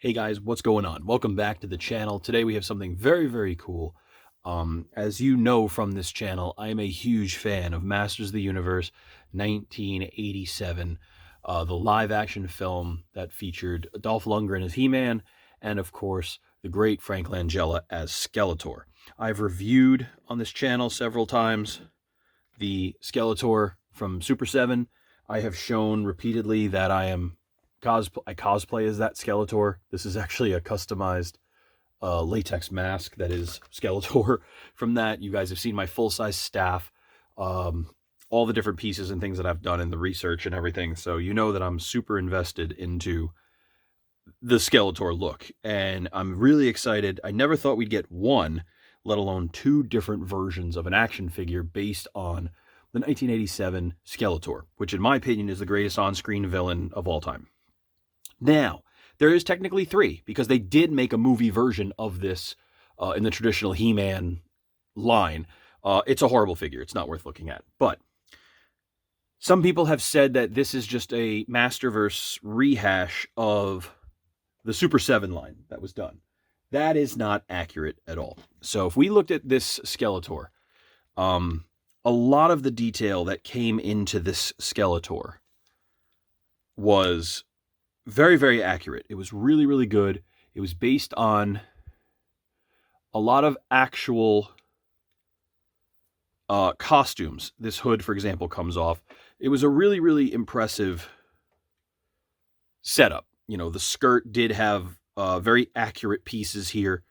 Hey guys, what's going on? Welcome back to the channel. Today we have something very, very cool. As you know from this channel, I am a huge fan of Masters of the Universe 1987, the live-action film that featured Dolph Lundgren as He-Man, and of course, the great Frank Langella as Skeletor. I've reviewed on this channel several times the Skeletor from Super 7. I have shown repeatedly that I cosplay as that Skeletor. This is actually a customized latex mask that is Skeletor from that. You guys have seen my full-size staff, all the different pieces and things that I've done in the research and everything. So you know that I'm super invested into the Skeletor look. And I'm really excited. I never thought we'd get one, let alone two different versions of an action figure based on the 1987 Skeletor, which in my opinion is the greatest on-screen villain of all time. Now, there is technically three, because they did make a movie version of this in the traditional He-Man line. It's a horrible figure. It's not worth looking at. But some people have said that this is just a masterverse rehash of the Super 7 line that was done. That is not accurate at all. So if we looked at this Skeletor, a lot of the detail that came into this Skeletor was very, very accurate. It was really, really good. It was based on a lot of actual costumes. This hood, for example, comes off. It was a really, really impressive setup. You know, the skirt did have very accurate pieces here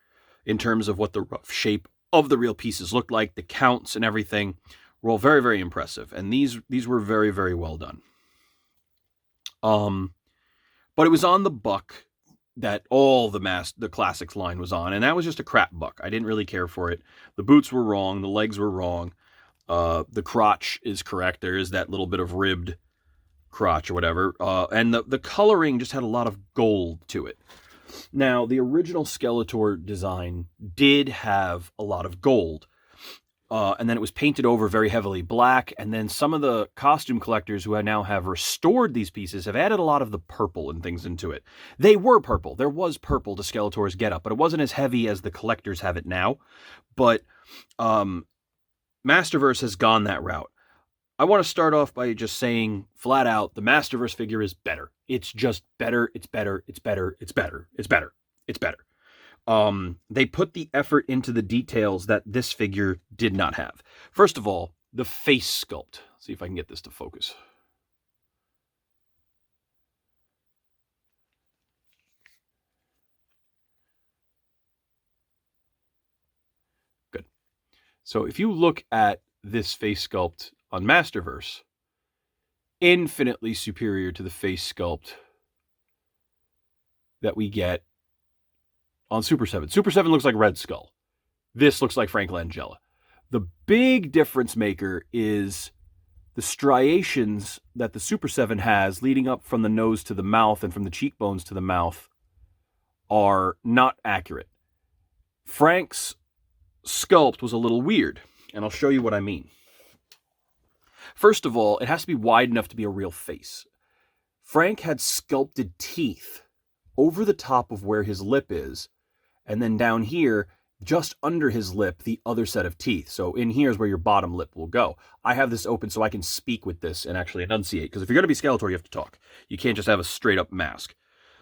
in terms of what the rough shape of the real pieces looked like. The counts and everything were all very, very impressive. And these were very, very well done. But it was on the buck that all the classics line was on, and that was just a crap buck. I didn't really care for it. The boots were wrong, the legs were wrong, the crotch is correct. There is that little bit of ribbed crotch or whatever, and the coloring just had a lot of gold to it. Now, the original Skeletor design did have a lot of gold, and then it was painted over very heavily black, and then some of the costume collectors who now have restored these pieces have added a lot of the purple and things into it. They were purple. There was purple to Skeletor's getup, but it wasn't as heavy as the collectors have it now. But Masterverse has gone that route. I want to start off by just saying flat out, the Masterverse figure is better. It's just better, it's better, it's better, it's better, it's better, it's better. They put the effort into the details that this figure did not have. First of all, the face sculpt. Let's see if I can get this to focus. Good. So if you look at this face sculpt on Masterverse, infinitely superior to the face sculpt that we get on Super 7. Super 7 looks like Red Skull. This looks like Frank Langella. The big difference maker is the striations that the Super 7 has leading up from the nose to the mouth and from the cheekbones to the mouth are not accurate. Frank's sculpt was a little weird, and I'll show you what I mean. First of all, it has to be wide enough to be a real face. Frank had sculpted teeth over the top of where his lip is, and then down here, just under his lip, the other set of teeth. So in here is where your bottom lip will go. I have this open so I can speak with this and actually enunciate, because if you're going to be Skeletor, you have to talk. You can't just have a straight-up mask.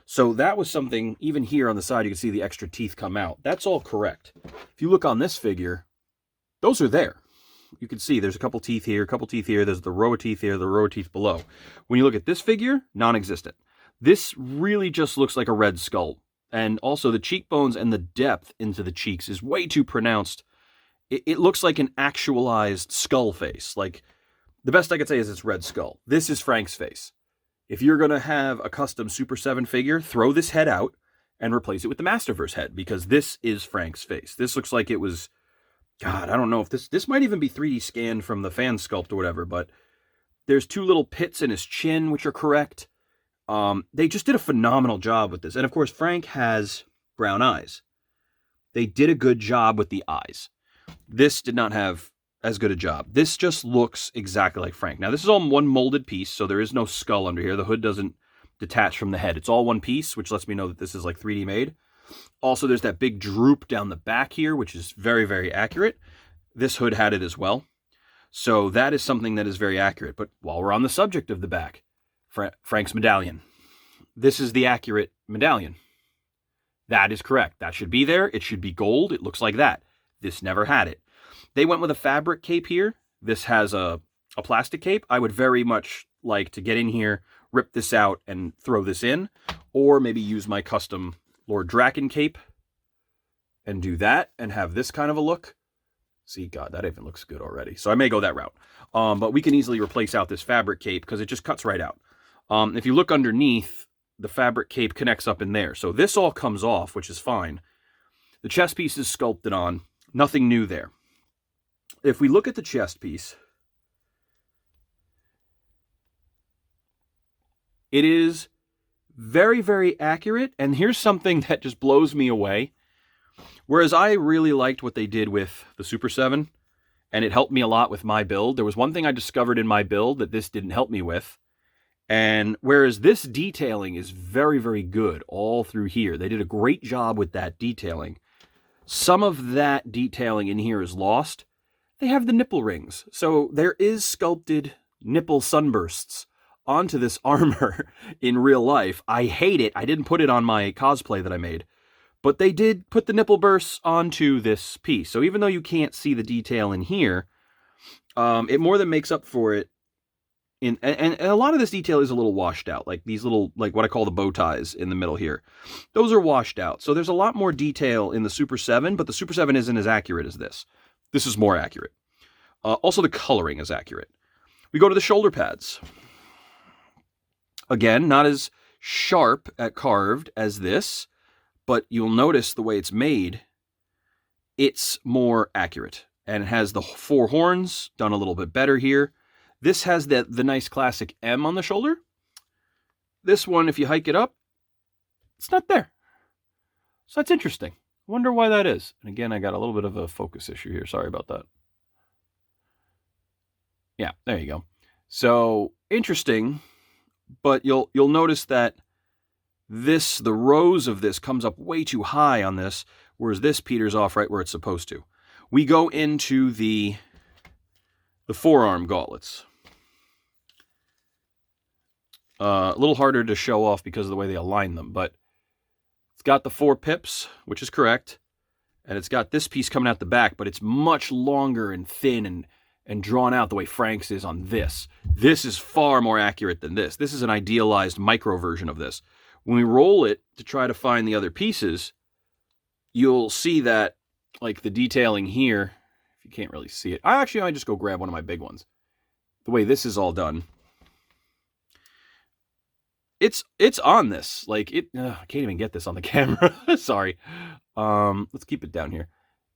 So that was something, even here on the side, you can see the extra teeth come out. That's all correct. If you look on this figure, those are there. You can see there's a couple teeth here, a couple teeth here, there's the row of teeth here, the row of teeth below. When you look at this figure, non-existent. This really just looks like a Red Skull. And also the cheekbones and the depth into the cheeks is way too pronounced. It looks like an actualized skull face. Like, the best I could say is it's Red Skull. This is Frank's face. If you're going to have a custom Super 7 figure, throw this head out and replace it with the Masterverse head, because this is Frank's face. This looks like it was, God, I don't know if this might even be 3D scanned from the fan sculpt or whatever, but there's two little pits in his chin, which are correct. They just did a phenomenal job with this. And of course, Frank has brown eyes. They did a good job with the eyes. This did not have as good a job. This just looks exactly like Frank. Now, this is all one molded piece, so there is no skull under here. The hood doesn't detached from the head. It's all one piece, which lets me know that this is like 3D made. Also, there's that big droop down the back here, which is very, very accurate. This hood had it as well. So that is something that is very accurate. But while we're on the subject of the back, Frank's medallion. This is the accurate medallion. That is correct. That should be there. It should be gold. It looks like that. This never had it. They went with a fabric cape here. This has a plastic cape. I would very much like to get in here, rip this out, and throw this in. Or maybe use my custom Lord Draken cape and do that and have this kind of a look. See, God, that even looks good already. So I may go that route. But we can easily replace out this fabric cape because it just cuts right out. If you look underneath, the fabric cape connects up in there. So this all comes off, which is fine. The chest piece is sculpted on. Nothing new there. If we look at the chest piece, it is very, very accurate. And here's something that just blows me away. Whereas I really liked what they did with the Super 7, and it helped me a lot with my build, there was one thing I discovered in my build that this didn't help me with. And whereas this detailing is very, very good all through here, they did a great job with that detailing. Some of that detailing in here is lost. They have the nipple rings. So there is sculpted nipple sunbursts onto this armor in real life. I hate it. I didn't put it on my cosplay that I made. But they did put the nipple bursts onto this piece. So even though you can't see the detail in here, it more than makes up for it. And a lot of this detail is a little washed out. Like these little, like what I call the bow ties in the middle here. Those are washed out. So there's a lot more detail in the Super 7, but the Super 7 isn't as accurate as this. This is more accurate. Also, the coloring is accurate. We go to the shoulder pads. Again, not as sharp at carved as this, but you'll notice the way it's made, it's more accurate. And it has the 4 horns done a little bit better here. This has the nice classic M on the shoulder. This one, if you hike it up, it's not there. So that's interesting. I wonder why that is. And again, I got a little bit of a focus issue here. Sorry about that. Yeah, there you go. So interesting, but you'll notice that the rose of this comes up way too high on this, whereas this peters off right where it's supposed to. We go into the forearm gauntlets. A little harder to show off because of the way they align them, but it's got the 4 pips, which is correct, and it's got this piece coming out the back, but it's much longer and thin and drawn out the way Frank's is on this. This is far more accurate than this. This is an idealized micro version of this. When we roll it to try to find the other pieces, you'll see that, like the detailing here, if you can't really see it, I might just go grab one of my big ones. The way this is all done, it's on this. Like I can't even get this on the camera. Sorry. Let's keep it down here.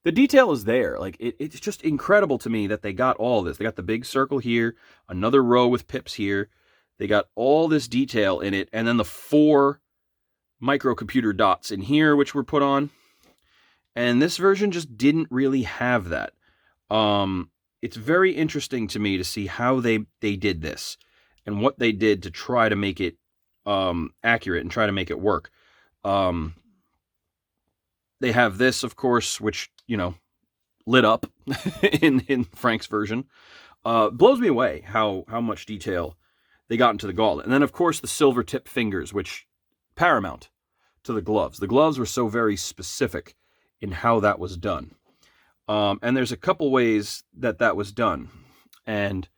The detail is there. Like it's just incredible to me that they got all this. They got the big circle here, another row with pips here. They got all this detail in it, and then the 4 microcomputer dots in here, which were put on. And this version just didn't really have that. It's very interesting to me to see how they did this and what they did to try to make it accurate and try to make it work. They have this, of course, which, lit up in Frank's version. Blows me away how much detail they got into the gauntlet. And then, of course, the silver tip fingers, which paramount to the gloves. The gloves were so very specific in how that was done. And there's a couple ways that was done. And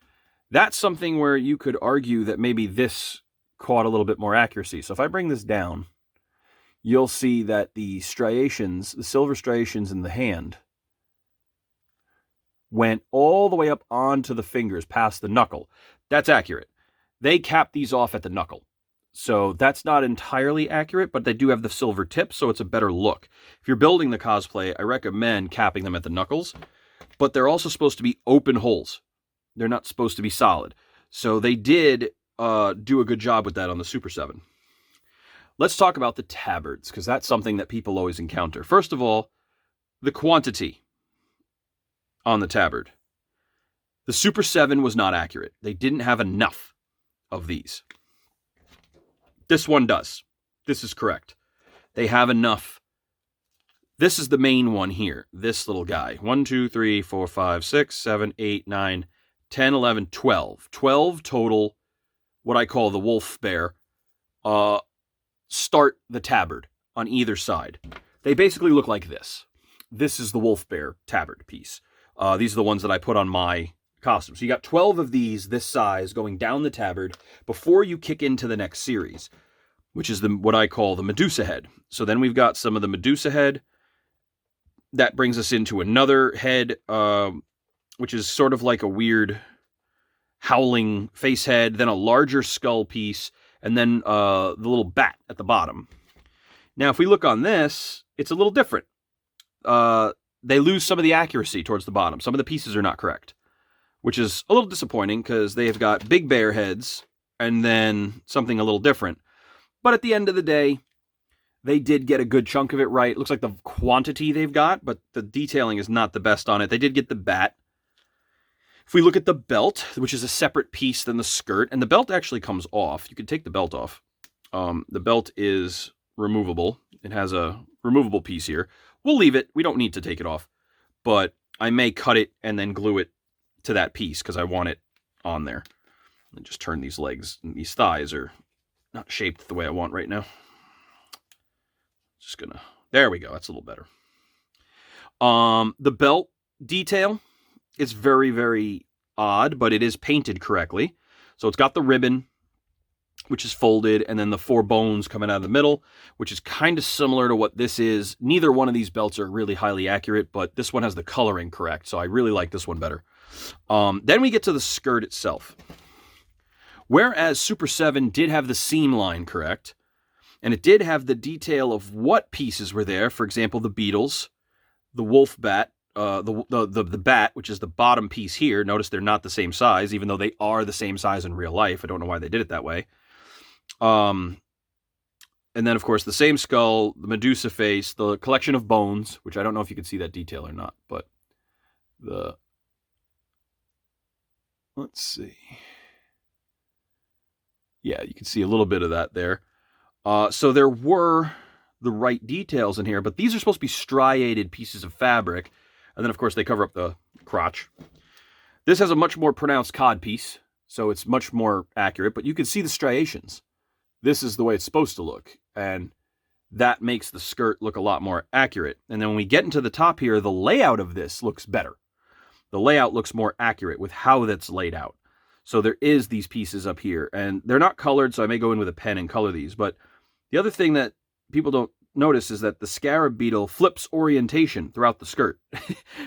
that's something where you could argue that maybe this caught a little bit more accuracy. So if I bring this down, you'll see that the striations, the silver striations in the hand, went all the way up onto the fingers past the knuckle. That's accurate. They capped these off at the knuckle. So that's not entirely accurate, but they do have the silver tips, so it's a better look. If you're building the cosplay, I recommend capping them at the knuckles, but they're also supposed to be open holes. They're not supposed to be solid. So they did do a good job with that on the Super 7. Let's talk about the tabards, because that's something that people always encounter. First of all, the quantity on the tabard. The Super 7 was not accurate. They didn't have enough of these. This one does. This is correct. They have enough. This is the main one here. This little guy. 1, 2, 3, 4, 5, 6, 7, 8, 9, 10, 11, 12. 12 total, what I call the wolf bear, start the tabard on either side. They basically look like this. This is the wolf bear tabard piece. These are the ones that I put on my costume. So you got 12 of these this size going down the tabard before you kick into the next series, which is what I call the Medusa head. So then we've got some of the Medusa head. That brings us into another head, which is sort of like a weird howling face head, then a larger skull piece, and then the little bat at the bottom. Now, if we look on this, it's a little different. They lose some of the accuracy towards the bottom. Some of the pieces are not correct, which is a little disappointing because they have got big bear heads and then something a little different. But at the end of the day, they did get a good chunk of it right. It looks like the quantity they've got, but the detailing is not the best on it. They did get the bat. If we look at the belt, which is a separate piece than the skirt, and the belt actually comes off. You can take the belt off. The belt is removable. It has a removable piece here. We'll leave it. We don't need to take it off. But I may cut it and then glue it to that piece because I want it on there. And just turn these legs. These thighs are not shaped the way I want right now. Just gonna, there we go. That's a little better. The belt detail is very, very odd, but it is painted correctly. So it's got the ribbon, which is folded, and then the 4 bones coming out of the middle, which is kind of similar to what this is. Neither one of these belts are really highly accurate, but this one has the coloring correct, so I really like this one better. Then we get to the skirt itself. Whereas Super 7 did have the seam line correct, and it did have the detail of what pieces were there. For example, the beetles, the wolf bat, the bat, which is the bottom piece here. Notice they're not the same size, even though they are the same size in real life. I don't know why they did it that way. And then, of course, the same skull, the Medusa face, the collection of bones, which I don't know if you can see that detail or not, but let's see. Yeah, you can see a little bit of that there. So there were the right details in here, but these are supposed to be striated pieces of fabric. And then, of course, they cover up the crotch. This has a much more pronounced cod piece, so it's much more accurate, but you can see the striations. This is the way it's supposed to look, and that makes the skirt look a lot more accurate. And then when we get into the top here, the layout of this looks better. The layout looks more accurate with how that's laid out. So there is these pieces up here, and they're not colored, so I may go in with a pen and color these, but the other thing that people don't notice is that the scarab beetle flips orientation throughout the skirt.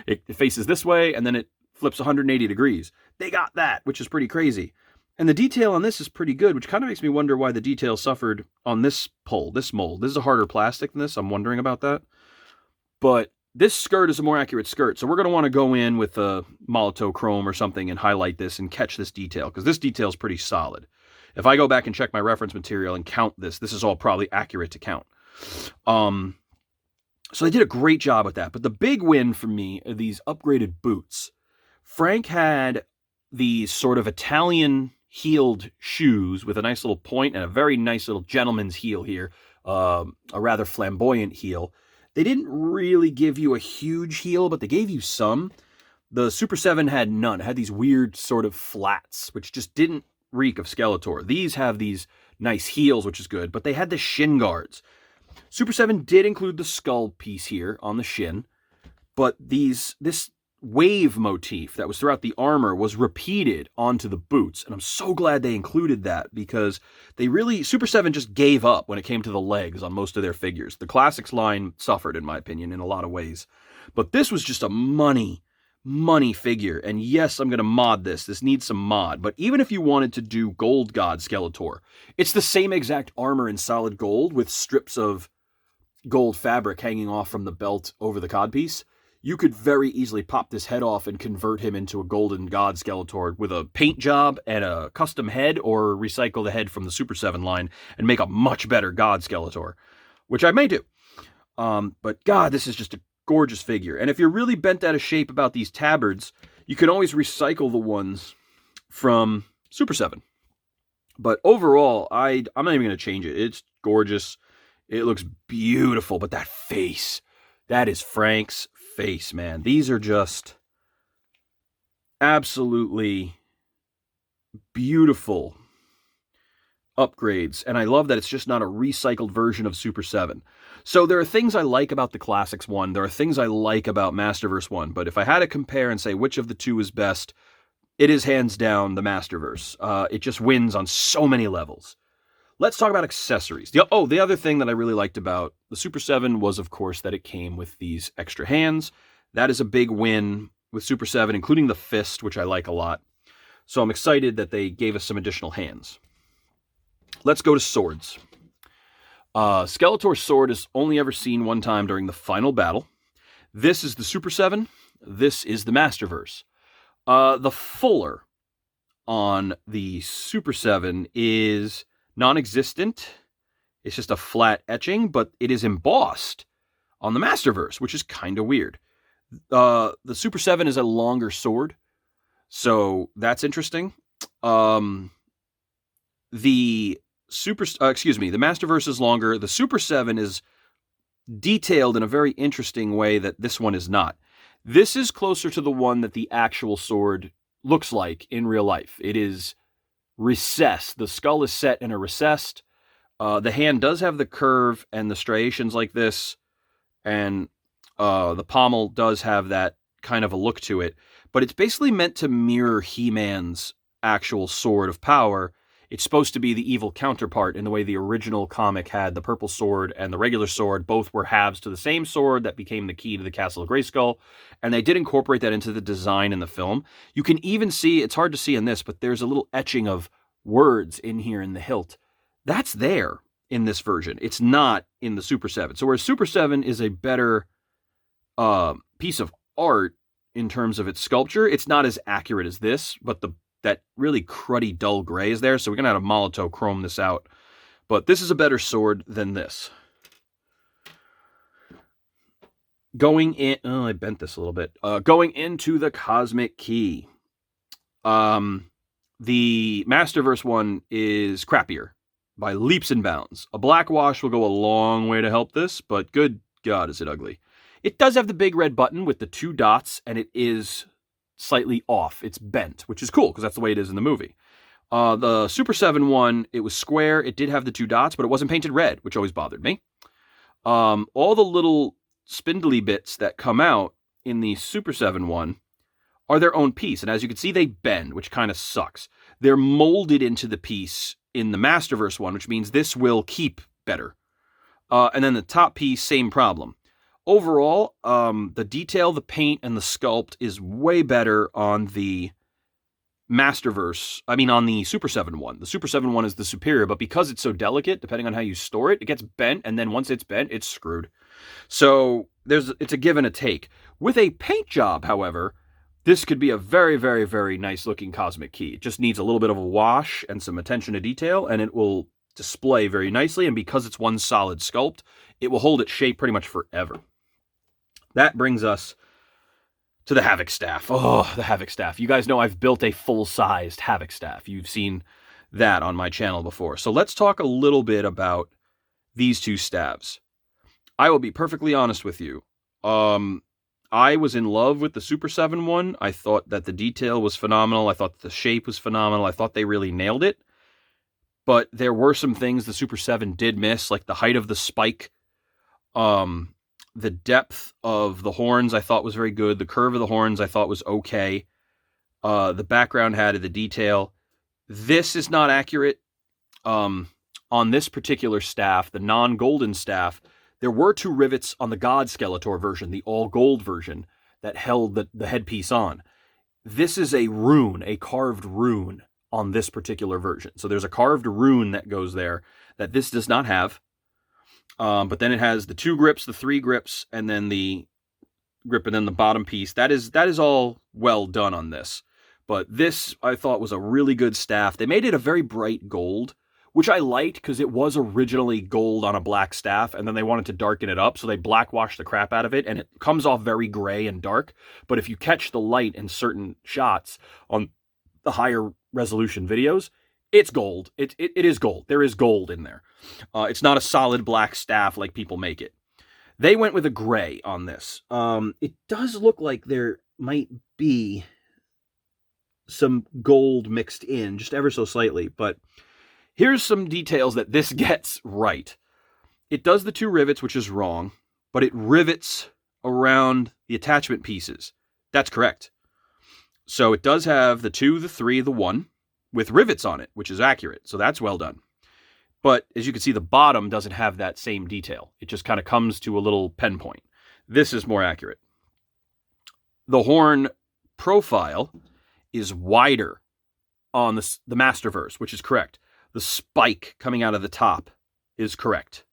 It faces this way, and then it flips 180 degrees. They got that, which is pretty crazy. And the detail on this is pretty good, which kind of makes me wonder why the detail suffered on this pole, this mold. This is a harder plastic than this. I'm wondering about that. But this skirt is a more accurate skirt, so we're going to want to go in with a Molotov chrome or something and highlight this and catch this detail, because this detail is pretty solid. If I go back and check my reference material and count this is all probably accurate to count. So they did a great job with that. But the big win for me are these upgraded boots. Frank had these sort of Italian heeled shoes with a nice little point and a very nice little gentleman's heel here, a rather flamboyant heel. They didn't really give you a huge heel, but they gave you some. The Super 7 had none. It had these weird sort of flats, which just didn't reek of Skeletor. These have these nice heels, which is good, but they had the shin guards. Super 7 did include the skull piece here on the shin, but this wave motif that was throughout the armor was repeated onto the boots, and I'm so glad they included that, because Super 7 just gave up when it came to the legs on most of their figures. The Classics line suffered, in my opinion, in a lot of ways, but this was just a money figure. And yes, I'm going to mod this. This needs some mod. But even if you wanted to do Gold God Skeletor, it's the same exact armor in solid gold with strips of gold fabric hanging off from the belt over the codpiece. You could very easily pop this head off and convert him into a Golden God Skeletor with a paint job and a custom head, or recycle the head from the Super 7 line and make a much better God Skeletor, which I may do. But God, this is just a gorgeous figure. And if you're really bent out of shape about these tabards, you can always recycle the ones from Super 7. But overall, I'm not even going to change it. It's gorgeous. It looks beautiful. But that face, that is Frank's face, man. These are just absolutely beautiful upgrades. And I love that it's just not a recycled version of Super 7. So there are things I like about the Classics one. There are things I like about Masterverse one. But if I had to compare and say which of the two is best, it is hands down the Masterverse. It just wins on so many levels. Let's talk about accessories. The other thing that I really liked about the Super 7 was, of course, that it came with these extra hands. That is a big win with Super 7, including the fist, which I like a lot. So I'm excited that they gave us some additional hands. Let's go to swords. Skeletor's sword is only ever seen one time during the final battle. This is the Super 7. This is the Masterverse. The fuller on the Super 7 is non-existent. It's just a flat etching, but it is embossed on the Masterverse, which is kind of weird. The Super 7 is a longer sword, so that's interesting. The Masterverse is longer. The Super 7 is detailed in a very interesting way that this one is not. This is closer to the one that the actual sword looks like in real life. It is recessed. The skull is set in a recessed. The hand does have the curve and the striations like this, and the pommel does have that kind of a look to it. But it's basically meant to mirror He-Man's actual sword of power. It's supposed to be the evil counterpart in the way the original comic had the purple sword and the regular sword. Both were halves to the same sword that became the key to the Castle of Grayskull. And they did incorporate that into the design in the film. You can even see, it's hard to see in this, but there's a little etching of words in here in the hilt. That's there in this version. It's not in the Super 7. So whereas Super 7 is a better piece of art in terms of its sculpture, it's not as accurate as this, but that really cruddy dull gray is there, so we're going to have to Molotov chrome this out. But this is a better sword than this. Going in... Oh, I bent this a little bit. Going into the Cosmic Key. The Masterverse one is crappier by leaps and bounds. A black wash will go a long way to help this, but good God, is it ugly. It does have the big red button with the 2 dots, and it is slightly off. It's bent, which is cool because that's the way it is in the movie. The Super 7 one, it was square. It did have the 2 dots, but it wasn't painted red, which always bothered me. All the little spindly bits that come out in the Super 7 one are their own piece. And as you can see, they bend, which kind of sucks. They're molded into the piece in the Masterverse one, which means this will keep better. And then the top piece, same problem. Overall, the detail, the paint, and the sculpt is way better on the Masterverse. On the Super 7 one. The Super 7 one is the superior, but because it's so delicate, depending on how you store it, it gets bent, and then once it's bent, it's screwed. So it's a give and a take. With a paint job, however, this could be a very, very, very nice looking Cosmic Key. It just needs a little bit of a wash and some attention to detail, and it will display very nicely, and because it's one solid sculpt, it will hold its shape pretty much forever. That brings us to the Havoc staff. Oh, the Havoc staff. You guys know I've built a full-sized Havoc staff. You've seen that on my channel before. So let's talk a little bit about these 2 staves. I will be perfectly honest with you. I was in love with the Super 7 one. I thought that the detail was phenomenal. I thought the shape was phenomenal. I thought they really nailed it. But there were some things the Super 7 did miss, like the height of the spike. The depth of the horns I thought was very good. The curve of the horns I thought was okay. The background had the detail. This is not accurate. On this particular staff, the non-golden staff, there were 2 rivets on the God Skeletor version, the all-gold version, that held the headpiece on. This is a rune, a carved rune on this particular version. So there's a carved rune that goes there that this does not have. But then it has the 2 grips, the 3 grips, and then the grip, and then the bottom piece. That is all well done on this. But this, I thought, was a really good staff. They made it a very bright gold, which I liked because it was originally gold on a black staff, and then they wanted to darken it up, so they blackwashed the crap out of it, and it comes off very gray and dark. But if you catch the light in certain shots on the higher resolution videos, It's gold. It is gold. There is gold in there. It's not a solid black staff like people make it. They went with a gray on this. It does look like there might be some gold mixed in, just ever so slightly, but here's some details that this gets right. It does the 2 rivets, which is wrong, but it rivets around the attachment pieces. That's correct. So it does have the 2, the 3, the 1, with rivets on it, which is accurate. So that's well done. But as you can see, the bottom doesn't have that same detail. It just kind of comes to a little pen point. This is more accurate. The horn profile is wider on the masterverse, which is correct. The spike coming out of the top is correct.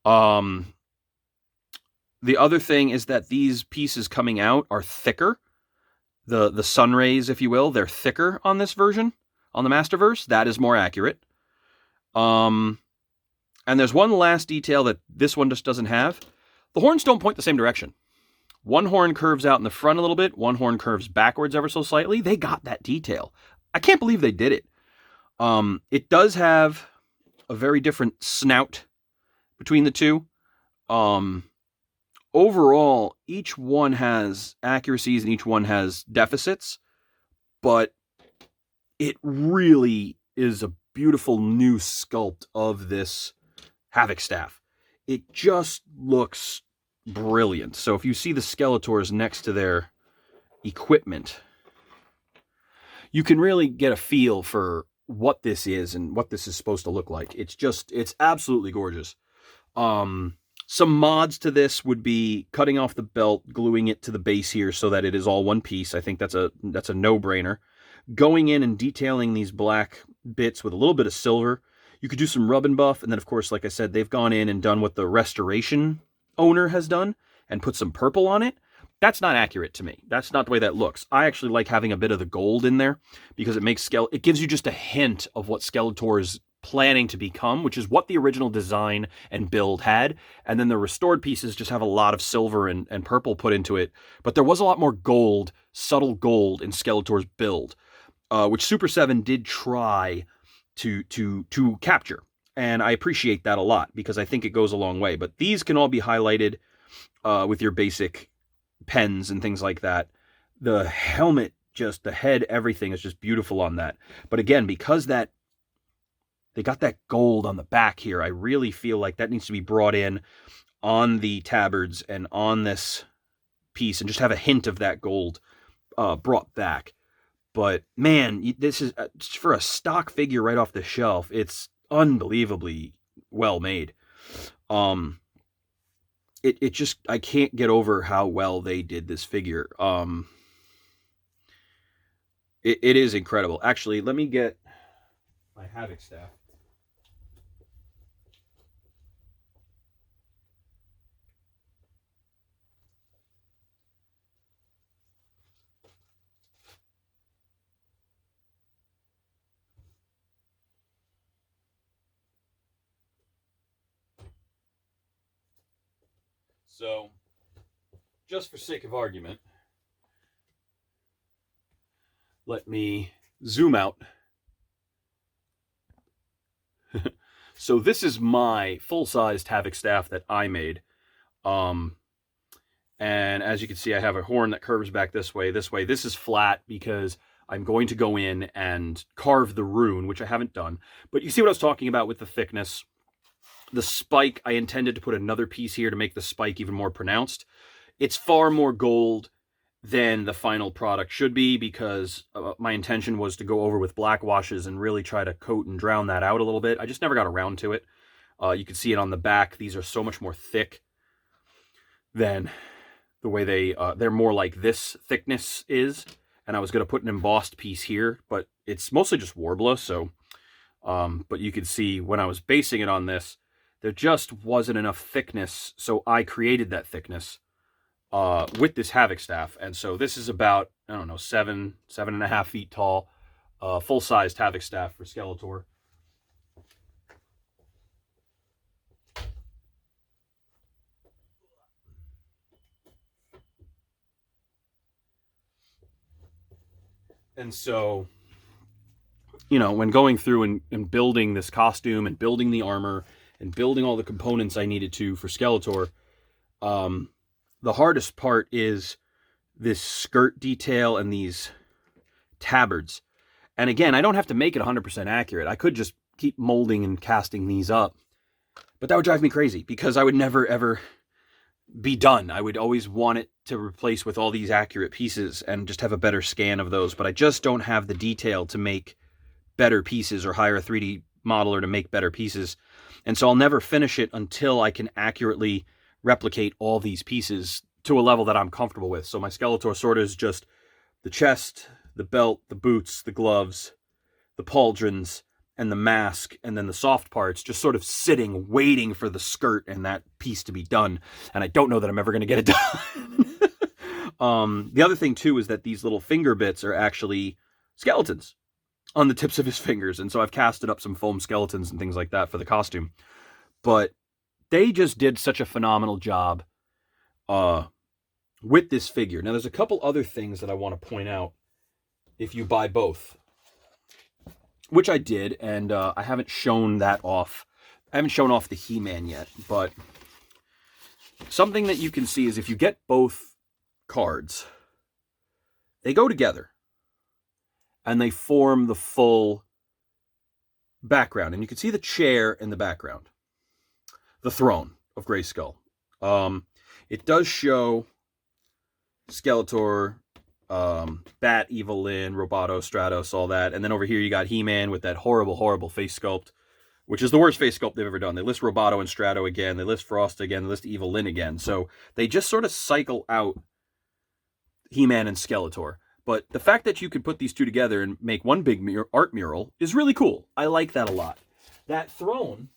The other thing is that these pieces coming out are thicker. The sun rays, if you will, they're thicker on this version, on the masterverse. That is more accurate. And there's one last detail that this one just doesn't have. The horns don't point the same direction. One horn curves out in the front a little bit. One horn curves backwards ever so slightly. They got that detail. I can't believe they did it. It does have a very different snout between the two. Overall, each one has accuracies and each one has deficits, but it really is a beautiful new sculpt of this Havoc staff. It just looks brilliant. So if you see the Skeletors next to their equipment, you can really get a feel for what this is and what this is supposed to look like. It's absolutely gorgeous. Some mods to this would be cutting off the belt, gluing it to the base here so that it is all one piece. I think that's a no-brainer. Going in and detailing these black bits with a little bit of silver. You could do some rub and buff, and then of course, like I said, they've gone in and done what the restoration owner has done and put some purple on it. That's not accurate to me. That's not the way that looks. I actually like having a bit of the gold in there because it gives you just a hint of what Skeletor is planning to become, which is what the original design and build had. And then the restored pieces just have a lot of silver and purple put into it. But there was a lot more gold, subtle gold in Skeletor's build, which Super7 did try to capture. And I appreciate that a lot because I think it goes a long way. But these can all be highlighted with your basic pens and things like that. The helmet, just the head, everything is just beautiful on that. But again, because that they got that gold on the back here, I really feel like that needs to be brought in on the tabards and on this piece and just have a hint of that gold brought back. But man, this is for a stock figure right off the shelf. It's unbelievably well made. It just, I can't get over how well they did this figure. It is incredible. Actually, let me get my Havoc staff. So, just for sake of argument, let me zoom out. So this is my full-sized Havoc staff that I made. And as you can see, I have a horn that curves back this way, this way. This is flat because I'm going to go in and carve the rune, which I haven't done. But you see what I was talking about with the thickness. The spike, I intended to put another piece here to make the spike even more pronounced. It's far more gold than the final product should be because my intention was to go over with black washes and really try to coat and drown that out a little bit. I just never got around to it. You can see it on the back. These are so much more thick than the way they're more like this thickness is. And I was going to put an embossed piece here, but it's mostly just Warbler. So, but you can see when I was basing it on this, there just wasn't enough thickness. So I created that thickness with this Havoc staff. And so this is about, I don't know, 7.5 feet tall, full-sized Havoc staff for Skeletor. And so you know, when going through and building this costume and building the armor and building all the components I needed to for Skeletor, the hardest part is this skirt detail and these tabards. And again, I don't have to make it 100% accurate. I could just keep molding and casting these up. But that would drive me crazy because I would never, ever be done. I would always want it to replace with all these accurate pieces and just have a better scan of those. But I just don't have the detail to make better pieces or hire a 3D modeler to make better pieces. And so I'll never finish it until I can accurately replicate all these pieces to a level that I'm comfortable with. So my Skeletor sort of is just the chest, the belt, the boots, the gloves, the pauldrons, and the mask, and then the soft parts just sort of sitting, waiting for the skirt and that piece to be done. And I don't know that I'm ever going to get it done. The other thing, too, is that these little finger bits are actually skeletons on the tips of his fingers. And so I've casted up some foam skeletons and things like that for the costume. But they just did such a phenomenal job with this figure. Now, there's a couple other things that I want to point out if you buy both, which I did, and I haven't shown that off. I haven't shown off the He-Man yet, but something that you can see is if you get both cards, they go together, and they form the full background. And you can see the chair in the background, the throne of Grayskull. It does show Skeletor, Bat, Evelyn, Roboto, Stratos, all that. And then over here you got He-Man with that horrible, horrible face sculpt, which is the worst face sculpt they've ever done. They list Roboto and Strato again. They list Frost again. They list Evelyn again. So they just sort of cycle out He-Man and Skeletor. But the fact that you could put these two together and make one big art mural is really cool. I like that a lot. That throne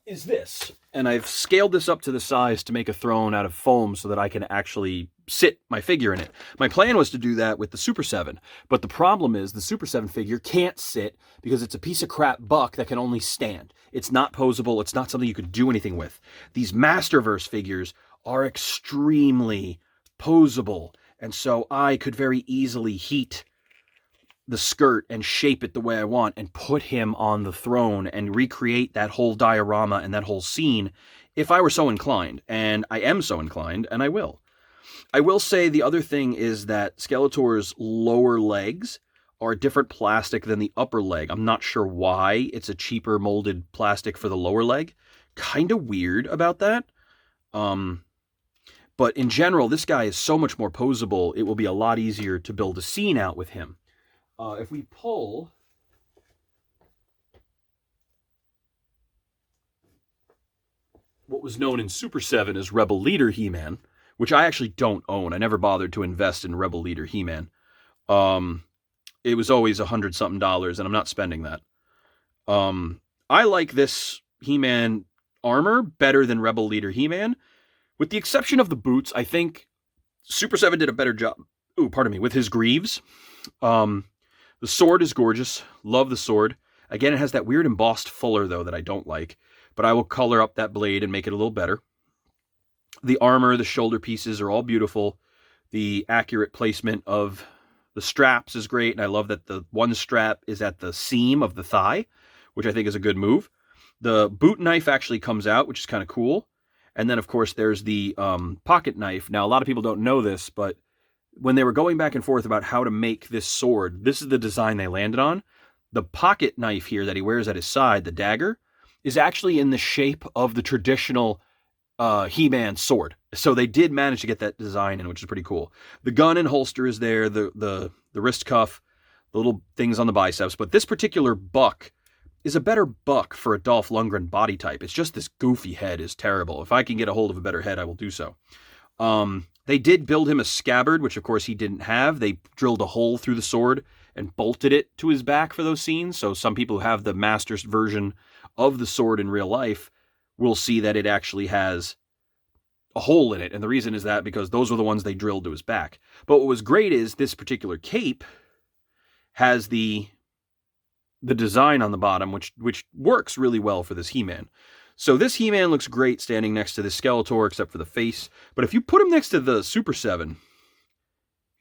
is this. And I've scaled this up to the size to make a throne out of foam so that I can actually sit my figure in it. My plan was to do that with the Super 7, but the problem is the Super 7 figure can't sit because it's a piece of crap buck that can only stand. It's not posable. It's not something you could do anything with. These masterverse figures are extremely posable, and so I could very easily heat the skirt and shape it the way I want and put him on the throne and recreate that whole diorama and that whole scene if I were so inclined. And I am so inclined, and I will. I will say the other thing is that Skeletor's lower legs are different plastic than the upper leg. I'm not sure why it's a cheaper molded plastic for the lower leg. Kind of weird about that. But in general, this guy is so much more posable, it will be a lot easier to build a scene out with him. If we pull what was known in Super 7 as Rebel Leader He-Man, which I actually don't own. I never bothered to invest in Rebel Leader He-Man. It was always $100-something, and I'm not spending that. I like this He-Man armor better than Rebel Leader He-Man. With the exception of the boots, I think Super 7 did a better job, with his greaves. The sword is gorgeous. Love the sword. Again, it has that weird embossed fuller, though, that I don't like. But I will color up that blade and make it a little better. The armor, the shoulder pieces are all beautiful. The accurate placement of the straps is great. And I love that the one strap is at the seam of the thigh, which I think is a good move. The boot knife actually comes out, which is kind of cool. And then, of course, there's the pocket knife. Now, a lot of people don't know this, but when they were going back and forth about how to make this sword, this is the design they landed on. The pocket knife here that he wears at his side, the dagger, is actually in the shape of the traditional He-Man sword. So they did manage to get that design in, which is pretty cool. The gun and holster is there, the wrist cuff, the little things on the biceps. But this particular buck is a better buck for a Dolph Lundgren body type. It's just this goofy head is terrible. If I can get a hold of a better head, I will do so. They did build him a scabbard, which of course he didn't have. They drilled a hole through the sword and bolted it to his back for those scenes. So some people who have the master's version of the sword in real life will see that it actually has a hole in it. And the reason is that because those were the ones they drilled to his back. But what was great is this particular cape has the design on the bottom, which works really well for this He-Man. So this He-Man looks great standing next to the Skeletor, except for the face. But if you put him next to the Super 7,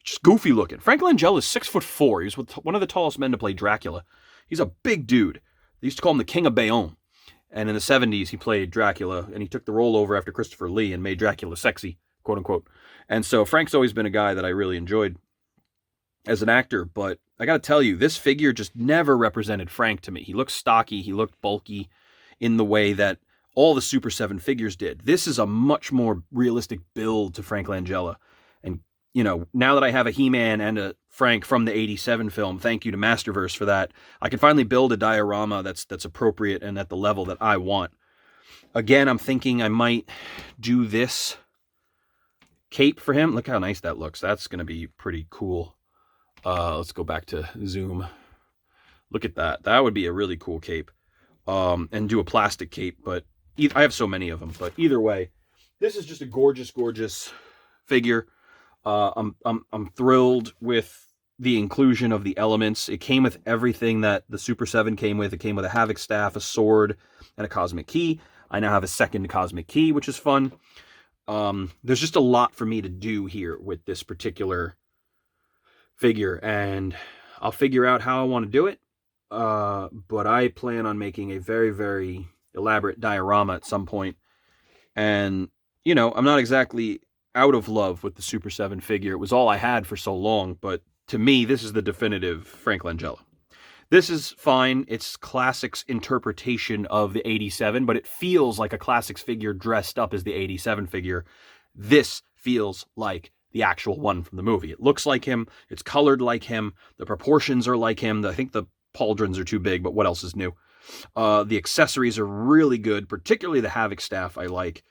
just goofy looking. Frank Langella is 6'4". He's one of the tallest men to play Dracula. He's a big dude. They used to call him the King of Bayonne. And in the 70s, he played Dracula, and he took the role over after Christopher Lee and made Dracula sexy, quote unquote. And so Frank's always been a guy that I really enjoyed as an actor, but I got to tell you, this figure just never represented Frank to me. He looked stocky, he looked bulky in the way that all the Super 7 figures did. This is a much more realistic build to Frank Langella. And, you know, now that I have a He-Man and a Frank from the 87 film, thank you to Masterverse for that, I can finally build a diorama that's appropriate and at the level that I want. Again, I'm thinking I might do this cape for him. Look how nice that looks. That's going to be pretty cool. Let's go back to zoom. Look at that. That would be a really cool cape. And do a plastic cape, but I have so many of them. But either way, this is just a gorgeous, gorgeous figure. I'm thrilled with the inclusion of the elements. It came with everything that the Super 7 came with. It came with a Havoc staff, a sword, and a cosmic key. I now have a second cosmic key, which is fun. There's just a lot for me to do here with this particular figure, and I'll figure out how I want to do it. But I plan on making a very, very elaborate diorama at some point. And, you know, I'm not exactly out of love with the Super 7 figure. It was all I had for so long, but to me, this is the definitive Frank Langella. This is fine. It's Classics' interpretation of the 87, but it feels like a Classics figure dressed up as the 87 figure. This feels like the actual one from the movie. It looks like him. It's colored like him. The proportions are like him. I think the pauldrons are too big, but what else is new? The accessories are really good, particularly the Havoc staff I like.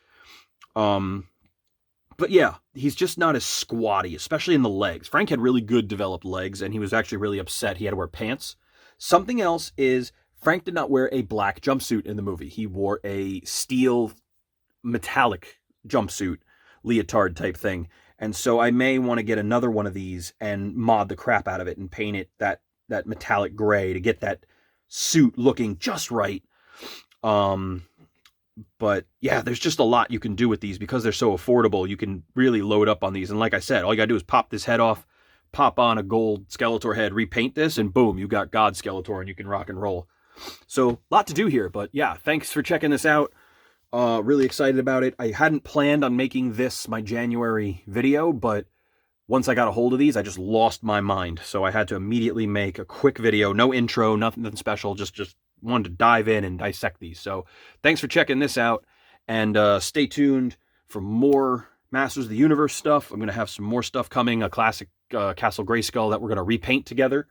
But yeah, he's just not as squatty, especially in the legs. Frank had really good developed legs, and he was actually really upset he had to wear pants. Something else is Frank did not wear a black jumpsuit in the movie. He wore a steel metallic jumpsuit, leotard type thing. And so I may want to get another one of these and mod the crap out of it and paint it that metallic gray to get that suit looking just right. But yeah, there's just a lot you can do with these because they're so affordable. You can really load up on these. And like I said, all you gotta do is pop this head off, pop on a gold Skeletor head, repaint this, and boom, you got God Skeletor and you can rock and roll. So a lot to do here, but yeah, thanks for checking this out. Really excited about it. I hadn't planned on making this my January video, but once I got a hold of these, I just lost my mind. So I had to immediately make a quick video, no intro, nothing special, just wanted to dive in and dissect these. So thanks for checking this out, and stay tuned for more Masters of the Universe stuff. I'm going to have some more stuff coming, a classic Castle Grayskull that we're going to repaint together,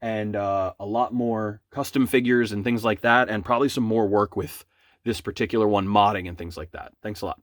and a lot more custom figures and things like that, and probably some more work with this particular one, modding and things like that. Thanks a lot.